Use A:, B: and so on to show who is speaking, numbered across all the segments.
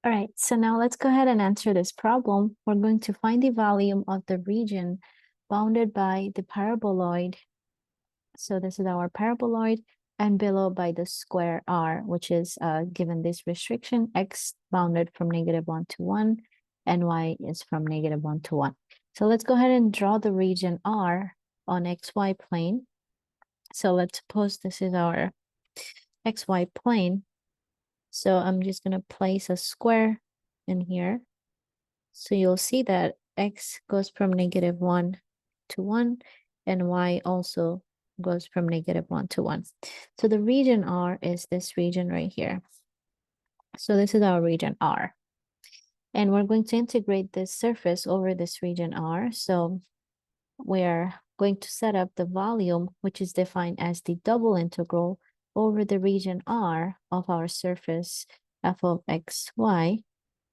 A: All right, so now let's go ahead and answer this problem. We're going to find the volume of the region bounded by the paraboloid. So this is our paraboloid, and below by the square R, which is given this restriction, x bounded from -1 to 1, and y is from -1 to 1. So let's go ahead and draw the region R on xy plane. So let's suppose this is our xy plane. So I'm just going to place a square in here. So you'll see that x goes from -1 to 1, and y also goes from -1 to 1. So the region R is this region right here. So this is our region R. And we're going to integrate this surface over this region R. So we're going to set up the volume, which is defined as the double integral over the region R of our surface f of xy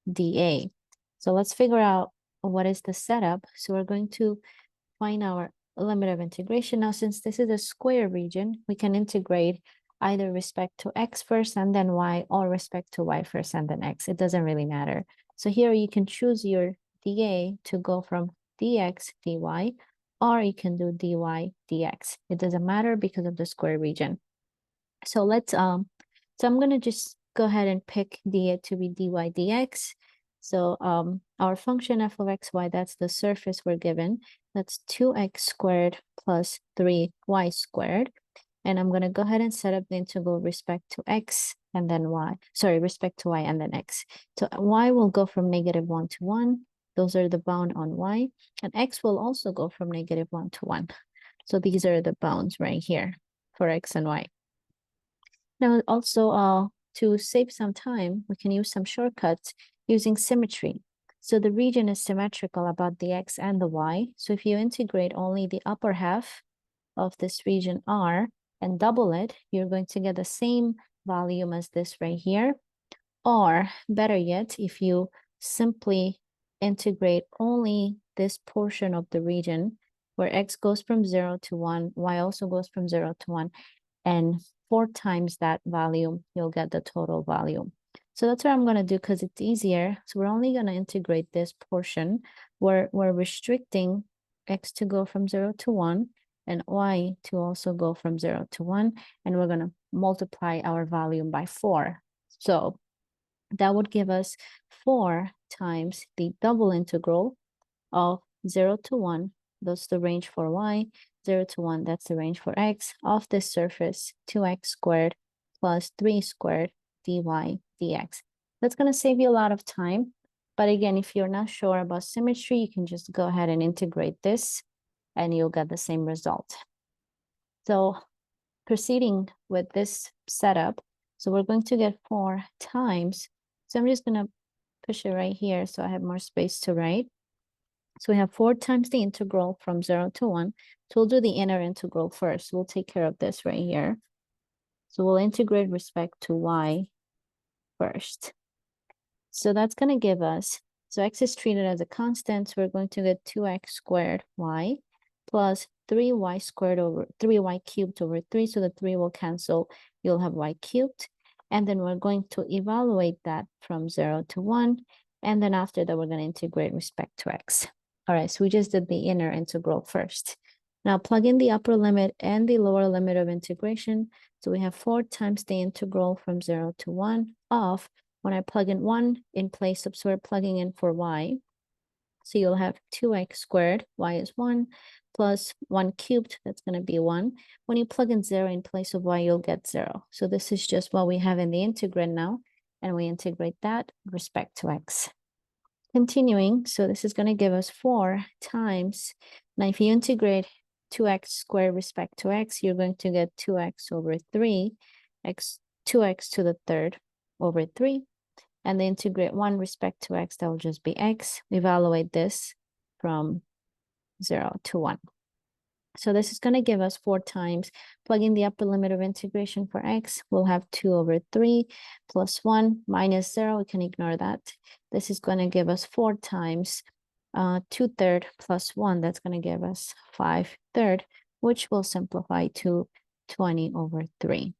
A: dA. So let's figure out what is the setup. So we're going to find our limit of integration. Now, since this is a square region, we can integrate either respect to x first and then y, or respect to y first and then x. It doesn't really matter. So here you can choose your dA to go from dx dy, or you can do dy dx. It doesn't matter because of the square region. So let's so I'm gonna just go ahead and pick dA to be dy dx. So our function f of xy, that's the surface we're given. That's 2x squared plus 3y squared. And I'm going to go ahead and set up the integral respect to x and then y. Sorry, respect to y and then x. So y will go from -1 to 1. Those are the bound on y. And x will also go from -1 to 1. So these are the bounds right here for x and y. Now also to save some time, we can use some shortcuts using symmetry. So the region is symmetrical about the x and the y. So if you integrate only the upper half of this region R and double it, you're going to get the same volume as this right here. Or better yet, if you simply integrate only this portion of the region where x goes from 0 to 1, y also goes from 0 to 1, and 4 times that volume, you'll get the total volume. So that's what I'm going to do because it's easier. So we're only going to integrate this portion where we're restricting x to go from 0 to 1 and y to also go from 0 to 1. And we're going to multiply our volume by 4. So that would give us 4 times the double integral of 0 to 1. That's the range for y. 0 to 1, that's the range for x, of this surface, 2x squared plus 3 squared dy dx. That's going to save you a lot of time. But again, if you're not sure about symmetry, you can just go ahead and integrate this and you'll get the same result. So proceeding with this setup, so we're going to get 4 times. So I'm just going to push it right here so I have more space to write. So we have 4 times the integral from 0 to 1. So we'll do the inner integral first. We'll take care of this right here. So we'll integrate respect to y first. So that's going to give us, so x is treated as a constant, so we're going to get 2x squared y plus 3y squared over 3y cubed over 3. So the 3 will cancel. You'll have y cubed. And then we're going to evaluate that from 0 to 1. And then after that, we're going to integrate respect to x. All right, so we just did the inner integral first. Now plug in the upper limit and the lower limit of integration. So we have 4 times the integral from 0 to 1 of, when I plug in 1 in place of, so we're plugging in for y. So you'll have 2x squared, y is 1, plus 1 cubed, that's going to be 1. When you plug in 0 in place of y, you'll get 0. So this is just what we have in the integrand now, and we integrate that respect to x. Continuing, so this is going to give us 4 times, now if you integrate 2x squared respect to x, you're going to get 2x over 3, 2x to the third over 3. And then integrate 1 respect to x, that will just be x. Evaluate this from 0 to 1. So this is going to give us 4 times, plug in the upper limit of integration for x, we'll have 2 over 3 plus 1 minus 0, we can ignore that. This is going to give us 4 times 2/3 plus 1, that's going to give us 5/3, which will simplify to 20 over 3.